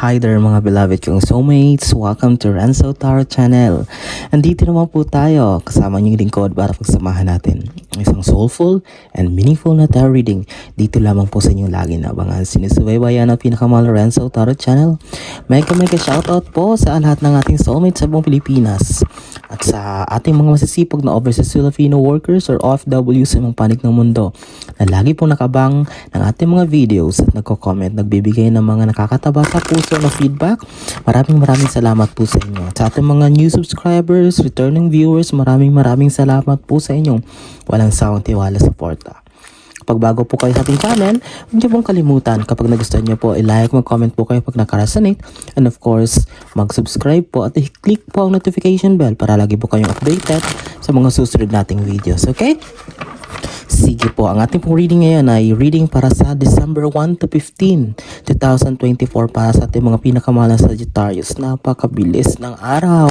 Hi there mga beloved kong soulmates, welcome to Renzo Tarot Channel. Andito naman po tayo, kasama niyong lingkod para pagsamahan natin isang soulful and meaningful na tarot reading. Dito lamang po sa inyong lagi na abangan sinusubaybayan ng pinakamahal Renzo Tarot Channel. Mega shoutout po sa lahat ng ating soulmates sa buong Pilipinas at sa ating mga masisipag na overseas Filipino workers or OFW sa mga panig ng mundo na lagi pong nakabang ng ating mga videos at nagko-comment, nagbibigay ng mga nakakataba sa puso na feedback. Maraming salamat po sa inyo. Sa ating mga new subscribers, returning viewers, maraming salamat po sa inyong walang sawang tiwala suporta. Kapag bago po kayo sa ating channel, huwag niyo pong kalimutan kapag nagustuhan niyo po, i-like, mag-comment po kayo pag nakaresonate, and of course, mag-subscribe po at i-click po ang notification bell para lagi po kayong updated sa mga susunod nating videos, okay? Sige po, ang ating pong reading ngayon ay reading para sa December 1 to 15, 2024 para sa ating mga pinakamahalang Sagittarius. Napakabilis ng araw.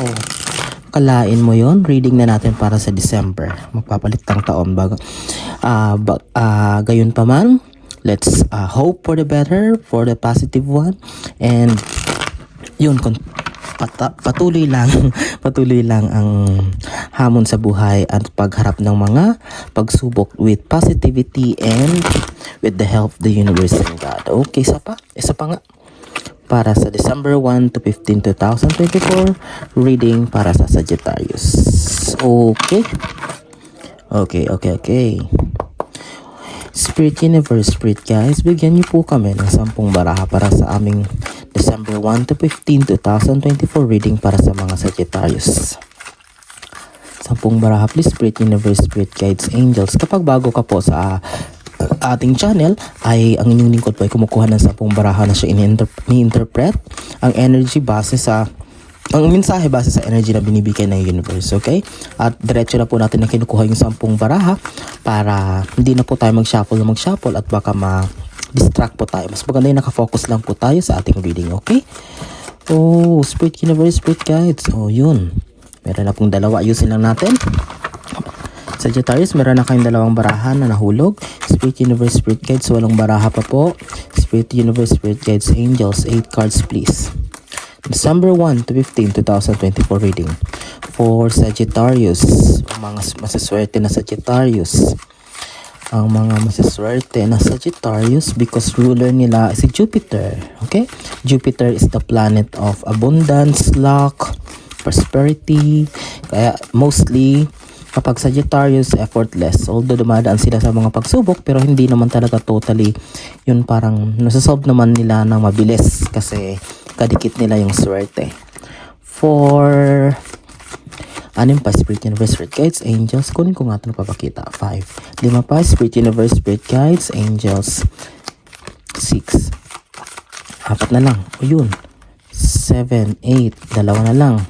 Kalain mo yon, reading na natin para sa December. Magpapalit ng taon bago. Gayon pa man, let's hope for the better, for the positive one. And yun, patuloy lang ang hamon sa buhay at pagharap ng mga pagsubok with positivity and with the help of the universe and God. Okay, isa pa nga. Para sa December 1 to 15, 2024, reading para sa Sagittarius. Okay. Spirit Universe, Spirit guys, bigyan niyo po kami ng 10 baraha para sa aming December 1 to 15, 2024 reading para sa mga Sagittarius. 10 baraha please, Spirit Universe, Spirit Guides, Angels. Kapag bago ka po sa ating channel, ay ang inyong lingkod po ay kumukuha ng 10 baraha na siya ini-interpret ang energy base sa ang mensahe base sa energy na binibigay ng universe, okay? At diretso na po natin na kinukuha yung 10 baraha para hindi na po tayo mag-shuffle at baka ma-distract po tayo. Mas maganda yung nakafocus lang po tayo sa ating reading, okay? Spirit Universe, Spirit Guides. Yun. Meron na pong dalawa. Ayusin lang natin. Sagittarius, meron na kayong 2 baraha na nahulog. Spirit Universe, Spirit Guides, 8 baraha pa po. Spirit Universe, Spirit Guides, Angels, 8 cards please. December 1 to 15, 2024 reading for Sagittarius. Ang mga masaswerte na Sagittarius. Ang mga masaswerte na Sagittarius because ruler nila is si Jupiter. Okay? Jupiter is the planet of abundance, luck, prosperity. Kaya mostly kapag Sagittarius, effortless. Although dumadaan sila sa mga pagsubok, pero hindi naman talaga totally yun, parang nasasolve naman nila ng mabilis kasi kadikit nila yung swerte. For 6 pa, Spirit Universe, Spirit Guides, Angels. Kunin ko nga ito napapakita. 5. 5 pa, Spirit Universe, Spirit Guides, Angels. 6. 4 na lang. Yun. 7, 8. 2 na lang.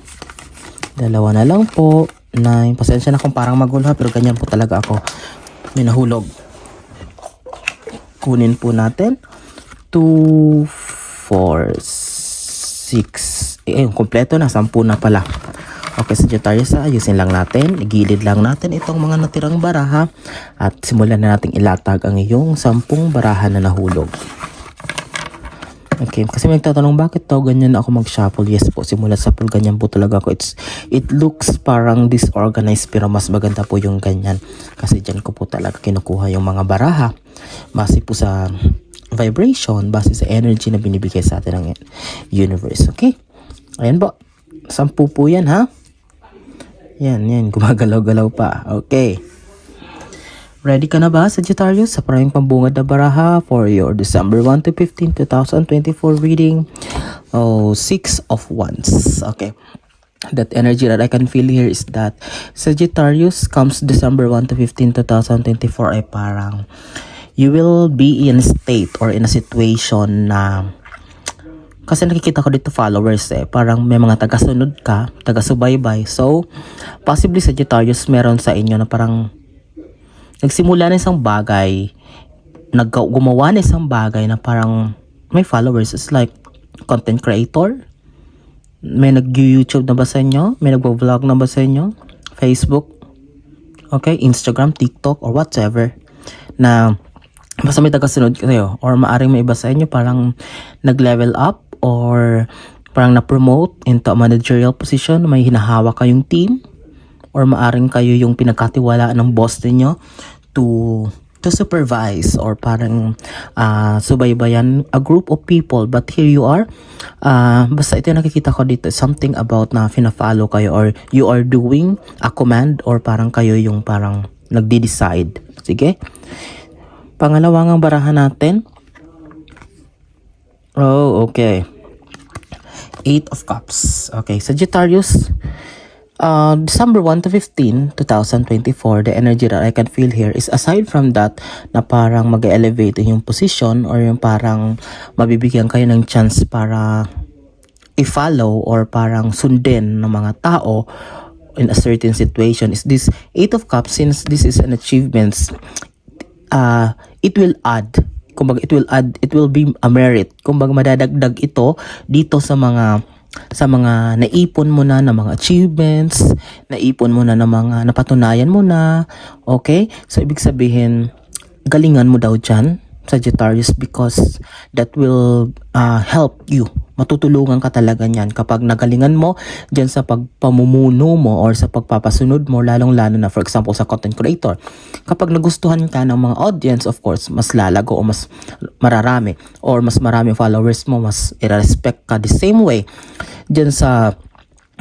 2 na lang po. 9. Pasensya na kung parang magulo pero ganyan po talaga ako. May nahulog. Kunin po natin. 2, 4, 6. Kompleto na. 10 na pala. Okay, Sagittarius, ayusin lang natin. Igilid lang natin itong mga natirang baraha. At simulan na nating ilatag ang iyong 10 baraha na nahulog. Okay, kasi may nagtatanong bakit daw ganyan ako mag-shuffle. Yes po, simula sa pool ganyan po talaga ako. It looks parang disorganized pero mas maganda po yung ganyan. Kasi dyan ko po talaga kinukuha yung mga baraha. Base po sa vibration, base sa energy na binibigay sa atin ng universe. Okay? Ayan po. 10 po yan ha. Yan. Gumagalaw-galaw pa. Okay. Ready ka na ba, Sagittarius, sa maraming pambungad na baraha for your December 1 to 15, 2024 reading? 6 of Wands. Okay. That energy that I can feel here is that Sagittarius comes December 1 to 15, 2024 ay parang you will be in a state or in a situation na kasi nakikita ko dito followers parang may mga tagasunod ka, taga-subaybay. So, possibly Sagittarius meron sa inyo na parang nagsimula na isang bagay, gumawa na isang bagay na parang may followers. It's like content creator. May nag-YouTube na ba sa inyo? May nag-vlog na ba sa inyo? Facebook? Okay? Instagram, TikTok, or whatever. Na basta may tagasunod kayo. Or maaring may iba sa inyo parang nag-level up or parang na-promote into a managerial position, may hinahawak kayong team, or maaring kayo yung pinagkatiwalaan ng boss niyo to supervise or parang subaybayan a group of people, but here you are, basta ito yung nakikita ko dito, something about na fina-follow kayo or you are doing a command or parang kayo yung parang nagde-decide. Sige, pangalawang barahan natin. Oh, okay. Eight of Cups. Okay, Sagittarius, December 1 to 15, 2024, the energy that I can feel here is aside from that na parang mag-elevate yung position or yung parang mabibigyan kayo ng chance para i-follow or parang sundin ng mga tao in a certain situation, is this Eight of Cups. Since this is an achievements, it will add, kumbaga it will be a merit, kumbaga madadagdag ito dito sa mga naipon mo na ng mga achievements, naipon mo na ng mga napatunayan mo na. Okay, so ibig sabihin galingan mo daw dyan, Sagittarius, because that will help you. Matutulungan ka talaga niyan kapag nagalingan mo dyan sa pagpamumuno mo or sa pagpapasunod mo, lalong-lalo na for example sa content creator. Kapag nagustuhan ka ng mga audience, of course, mas lalago o mas mararami or mas marami followers mo, mas i-respect ka the same way dyan sa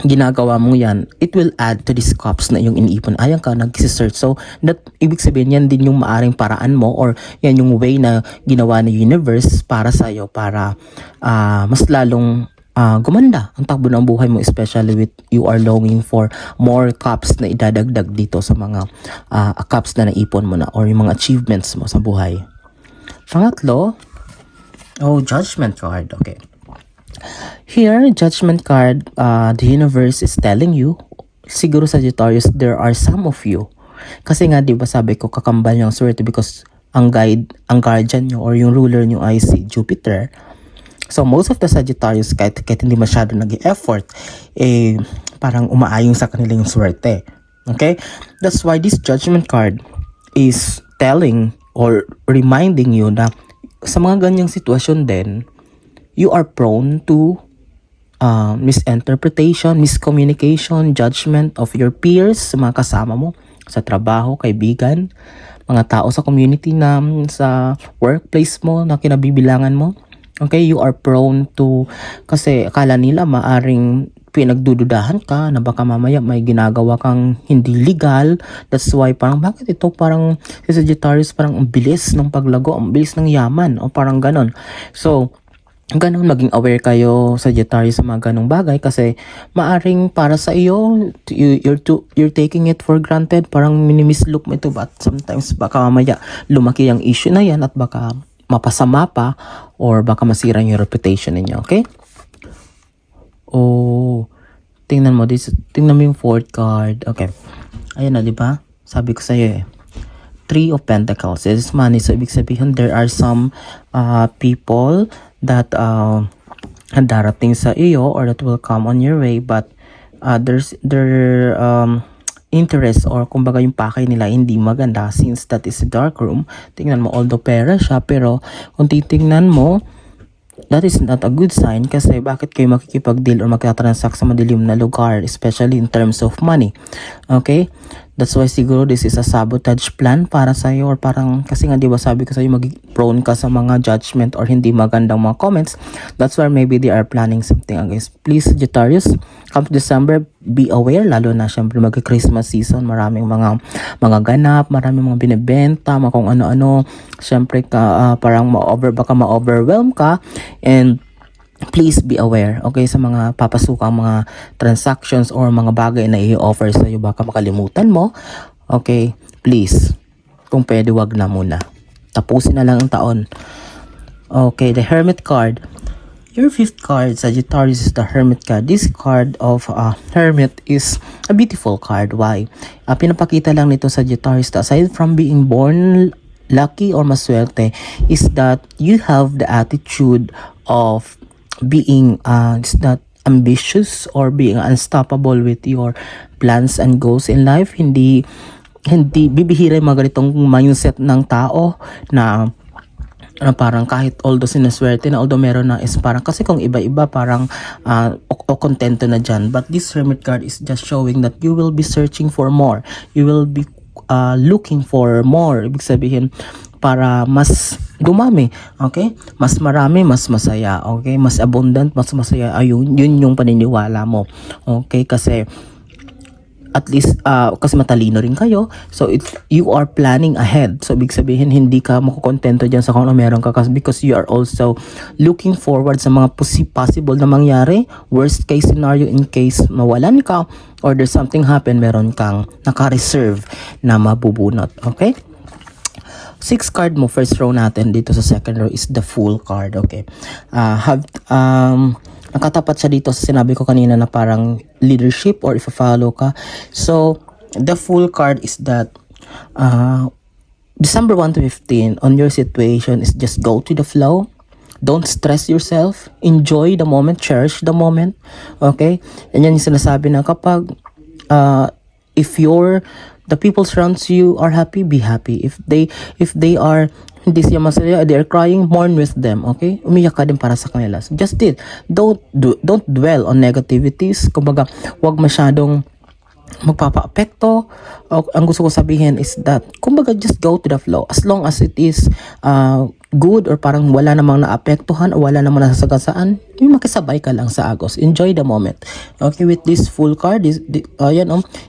ginagawa mo yan. It will add to these cups na yung iniipon. Ayan ka, nag-search. So, that, ibig sabihin, yan din yung maaring paraan mo or yan yung way na ginawa ng universe para sa'yo para mas lalong gumanda ang takbo ng buhay mo, especially with you are longing for more cups na idadagdag dito sa mga cups na naipon mo na or yung mga achievements mo sa buhay. Pangatlo, Judgment card. Okay. Here, Judgment card, the universe is telling you, siguro Sagittarius, there are some of you. Kasi nga, di ba sabi ko, kakambal niyang swerte because ang guardian nyo or yung ruler nyo ay si Jupiter. So, most of the Sagittarius, kahit hindi masyado nag-effort, parang umaayon sa kanila yung swerte. Okay? That's why this Judgment card is telling or reminding you na sa mga ganyang sitwasyon din, you are prone to misinterpretation, miscommunication, judgment of your peers, sa mga kasama mo, sa trabaho, kaibigan, mga tao sa community na sa workplace mo na kinabibilangan mo. Okay, you are prone to, kasi akala nila maaring pinagdududahan ka na baka mamaya may ginagawa kang hindi legal. That's why parang bakit ito parang si Sagittarius parang ang bilis ng paglago, ang bilis ng yaman o parang ganon. So, ganun, maging aware kayo, Sagittarius, sa mga ganong bagay kasi maaring para sa iyo, you're taking it for granted, parang minimislook mo ito, but sometimes baka mamaya lumaki ang issue na yan at baka mapasama pa or baka masira yung reputation ninyo, okay? Tingnan mo yung fourth card. Okay. Ayan na, di ba? Sabi ko sa'yo Three of Pentacles. This is money. So, ibig sabihin, there are some people that darating sa iyo or that will come on your way, but their interest or kumbaga yung pakay nila hindi maganda since that is a dark room. Tingnan mo, although pera siya, pero kung titingnan mo, that is not a good sign kasi bakit kayo makikipag-deal or magkatransact sa madilim na lugar, especially in terms of money. Okay? That's why siguro this is a sabotage plan para sa iyo or parang, kasi nga diba sabi ko sa iyo mag-prone ka sa mga judgment or hindi magandang mga comments. That's why maybe they are planning something against. Please, Sagittarius, come to December, be aware, lalo na syempre mag-Christmas season, maraming mga ganap, maraming mga binibenta, mga kung ano-ano. Syempre parang baka ma-overwhelm ka, and please be aware, okay, sa mga papasukang mga transactions or mga bagay na i-offer sa iyo, baka makalimutan mo. Okay, please, kung pwede wag na muna, tapusin na lang ang taon. Okay, the Hermit card. Your fifth card, Sagittarius, is the Hermit card. This card of Hermit is a beautiful card. Why? Pinapakita lang nito, Sagittarius, aside from being born lucky or maswerte, is that you have the attitude of being not ambitious or being unstoppable with your plans and goals in life. Hindi bibihira yung mga ganitong mindset ng tao na parang kahit although sinaswerte na, although meron na, is parang kasi kung iba-iba parang o kontento na dyan. But this Hermit card is just showing that you will be searching for more. You will be looking for more. Ibig sabihin, para mas dumami, okay? Mas marami, mas masaya, okay? Mas abundant, mas masaya. Ayun, yun yung paniniwala mo. Okay? Kasi at least kasi matalino rin kayo, so you are planning ahead. So ibig sabihin hindi ka makukontento dyan sa kung ano meron ka, kasi because you are also looking forward sa mga possible na mangyari, worst case scenario, in case mawalan ka or there's something happen, meron kang naka-reserve na mabubunot. Okay, 6 card mo, first row natin dito sa second row is the Fool card. Okay, nakatapat siya dito sa sinabi ko kanina na parang leadership or if follow ka. So the Fool card is that December 1 to 15 on your situation is just go to the flow. Don't stress yourself. Enjoy the moment. Cherish the moment. Okay? And yan yung sinasabi na kapag if the people surrounds you are happy, be happy. If they are hindi siya masaya, they are crying, mourn with them. Okay? Umiyak ka din para sa kanila. So just don't dwell on negativities. Kumbaga, wag masyadong magpapa-apekto. Ang gusto ko sabihin is that, kumbaga, just go to the flow. As long as it is good or parang wala namang naapektuhan o wala namang nasasagasaan, yung makisabay ka lang sa agos. Enjoy the moment. Okay, with this Fool card,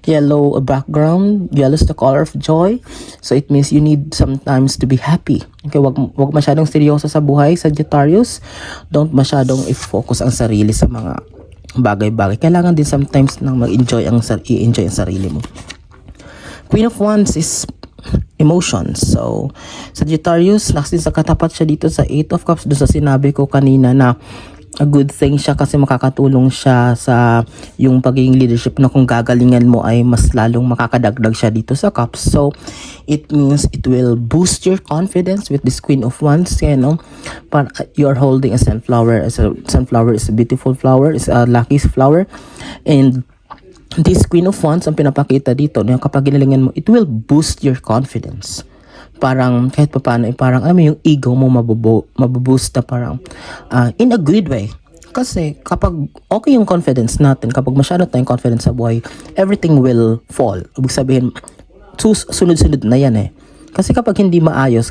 yellow background, yellow is the color of joy. So it means you need sometimes to be happy. Okay, wag masyadong seryoso sa buhay, Sagittarius. Don't masyadong i-focus ang sarili sa mga bagay-bagay. Kailangan din sometimes nang mag-enjoy i-enjoy ang sarili mo. Queen of Wands is emotions. So, Sagittarius, nasin sa katapat siya dito sa 8 of Cups, doon sa sinabi ko kanina na a good thing siya kasi makakatulong siya sa yung pagiging leadership, na kung gagalingan mo ay mas lalong makakadagdag siya dito sa Cups. So, it means it will boost your confidence with this Queen of Wands. You're holding a sunflower. Sunflower is a beautiful flower, is a lucky flower. And this Queen of Wands, ang pinapakita dito, na kapag ginalingan mo, it will boost your confidence. Parang kahit pa paano, parang yung ego mo mabuboost na parang in a good way. Kasi kapag okay yung confidence natin, kapag masyado tayong confidence sa buhay, everything will fall. Ibig sabihin, sunod-sunod na yan eh. Kasi kapag hindi maayos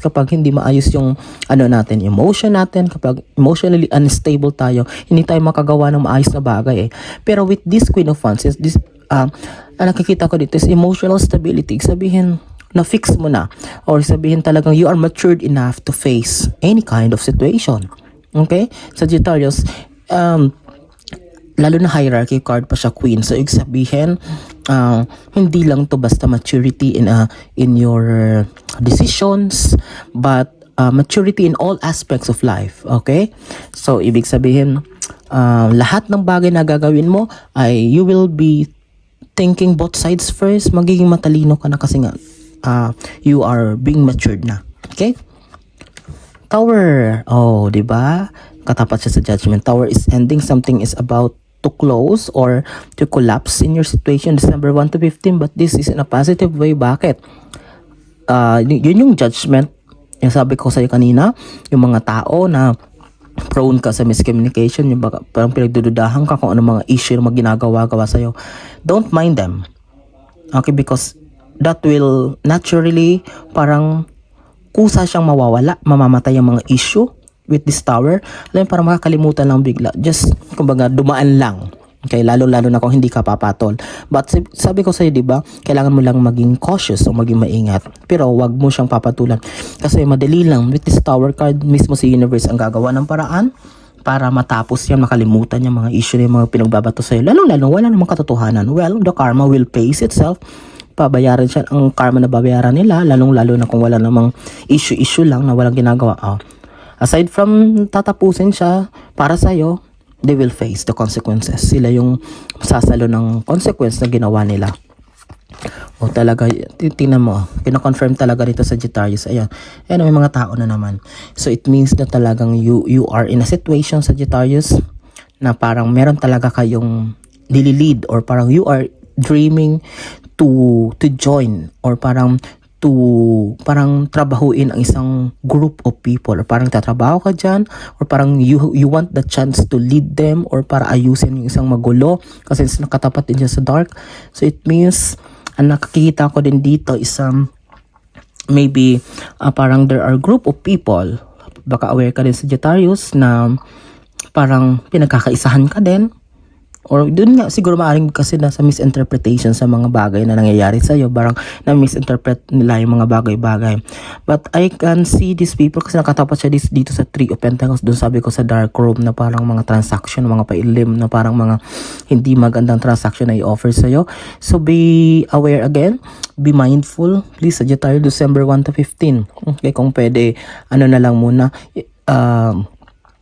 yung natin, emotion natin, kapag emotionally unstable tayo, hindi tayo makagawa ng maayos na bagay eh. Pero with this Queen of Wands, this nakikita ko dito is emotional stability. Sabihin, na-fix mo na. Or sabihin talagang you are matured enough to face any kind of situation. Okay? Sagittarius, lalo na hierarchy card pa siya, Queen. So, ibig sabihin, hindi lang to basta maturity in your decisions, but maturity in all aspects of life. Okay? So, ibig sabihin, lahat ng bagay na gagawin mo ay you will be thinking both sides first. Magiging matalino ka na kasi nga you are being matured na. Okay? Tower. Oh, di ba? Katapat siya sa Judgment. Tower is ending. Something is about to close or to collapse in your situation December 1 to 15, but this is in a positive way. Bakit? Yun yung Judgment. Yung sabi ko sa'yo kanina, yung mga tao na prone ka sa miscommunication, yung parang pinagdududahan ka kung ano mga issue na ginagawa sa'yo. Don't mind them. Okay? Because that will naturally parang kusa siyang mawawala, mamamatay ang mga issue with this Tower. Alam mo, parang makakalimutan lang bigla. Just, kumbaga, dumaan lang. Okay, lalo-lalo na kung hindi ka papatol. But sabi ko sa'yo, diba, kailangan mo lang maging cautious o maging maingat. Pero wag mo siyang papatulan. Kasi madali lang, with this Tower card, mismo si Universe ang gagawa ng paraan para matapos yan, makalimutan yung mga issue na yung mga pinagbabato sa'yo. Lalo-lalo, wala namang katotohanan. Well, the karma will face itself. Pabayaran siya, ang karma na babayaran nila, lalong-lalo na kung wala namang issue lang na walang ginagawa. Aside from tatapusin siya para sa'yo, they will face the consequences. Sila yung sasalo ng consequence na ginawa nila. O talaga, tingnan mo, kina-confirm talaga dito sa Sagittarius. Ayan, may mga tao na naman. So it means na talagang you are in a situation, Sagittarius, na parang meron talaga kayong nililid or parang you are dreaming to join or parang to parang trabahuin ang isang group of people, or parang tatrabaho ka dyan, or parang you want the chance to lead them, or para ayusin yung isang magulo kasi nakatapat din siya sa dark. So it means ang nakikita ko din dito is maybe parang there are group of people, baka aware ka din sa Sagittarius na parang pinagkakaisahan ka din. Or dun nga siguro maaaring kasi nasa misinterpretation sa mga bagay na nangyayari sa'yo. Parang na-misinterpret nila yung mga bagay-bagay. But I can see these people kasi nakatapat siya dito sa Three of Pentacles. Doon sabi ko sa dark room na parang mga transaction, mga pailim na parang mga hindi magandang transaction na i-offer sa'yo. So be aware again. Be mindful. Please, Sagittarius, December 1 to 15. Okay, kung pwede, ano na lang muna.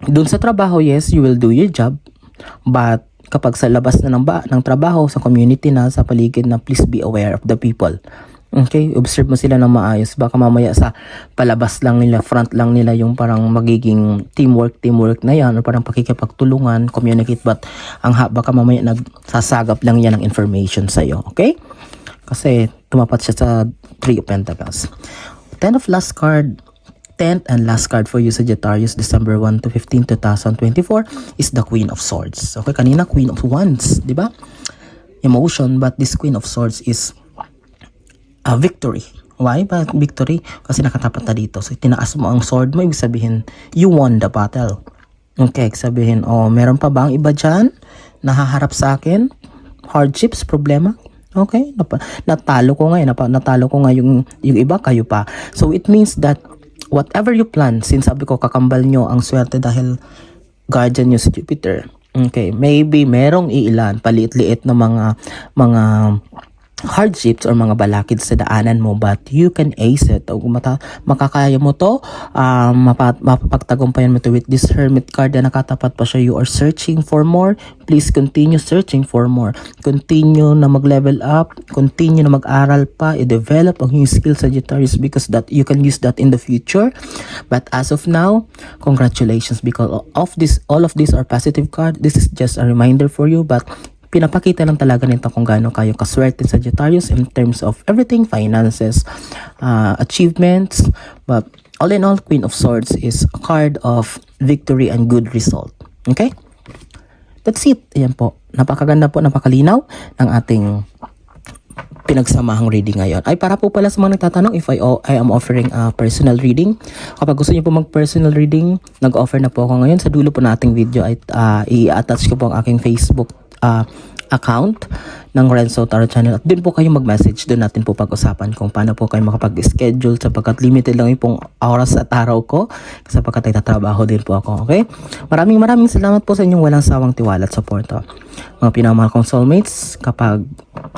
Doon sa trabaho, yes, you will do your job. But kapag sa labas na ng trabaho, sa community na, sa paligid na, please be aware of the people. Okay? Observe mo sila ng maayos. Baka mamaya sa palabas lang nila, front lang nila yung parang magiging teamwork na yan, o parang pakikipagtulungan, communicate, but baka mamaya nagsasagap lang yan ng information sa'yo. Okay? Kasi tumapat siya sa Three of Pentacles. 10 of last card. 10th and last card for you, Sagittarius, December 1 to 15, 2024 is the Queen of Swords. Okay, kanina Queen of Wands, di ba? Emotion, but this Queen of Swords is a victory. Why? Bakit victory? Kasi nakatapat na dito. So, tinaas mo ang sword mo, ibig sabihin, you won the battle. Okay, sabihin, meron pa ba ang iba dyan? Nahaharap sa akin? Hardships, problema? Okay, natalo ko nga, yung iba, kayo pa. So, it means that whatever you plan, since sabi ko kakambal nyo ang swerte dahil guardian nyo si Jupiter. Okay, maybe merong iilan, paliit-liit na mga hardships or mga balakid sa daanan mo, but you can ace it. O makakaya mo to, mapapagtagumpayan mo to with this Hermit card na nakatapat pa siya. You are searching for more. Please continue searching for more. Continue na mag-level up. Continue na mag-aral pa. I-develop ang yung skills, Sagittarius, because that you can use that in the future. But as of now, congratulations, because all of these are positive card. This is just a reminder for you, but pinapakita lang talaga nito kung gaano kayo kaswerte, Sagittarius, in terms of everything, finances, achievements. But all in all, Queen of Swords is a card of victory and good result. Okay? That's it. Ayan po. Napakaganda po, napakalinaw ng ating pinagsamahang reading ngayon. Ay, para po pala sa mga nagtatanong if I am offering a personal reading. Kapag gusto niyo po mag-personal reading, nag-offer na po ako ngayon. Sa dulo po nating video ay i-attach ko po ang aking Facebook account ng Renzo Tarot Channel, at doon po kayo mag-message. Doon natin po pag-usapan kung paano po kayo makapag-schedule, sapagkat limited lang yung pong oras at araw ko sapagkat ay tatrabaho din po ako. Okay? Maraming salamat po sa inyong walang sawang tiwala at suporta. Mga pinamahal kong soulmates, kapag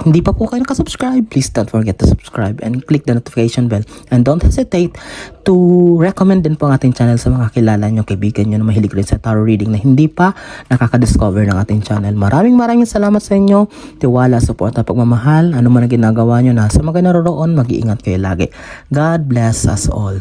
hindi pa po kayo nakasubscribe, please don't forget to subscribe and click the notification bell. And don't hesitate to recommend din po ang ating channel sa mga kilala nyo, kaibigan nyo na mahilig rin sa tarot reading na hindi pa nakaka-discover ng ating channel. Maraming salamat sa inyo. Tiwala, suporta, pagmamahal. Ano man ang ginagawa nyo, nasa mga naroroon, mag-iingat kayo lagi. God bless us all.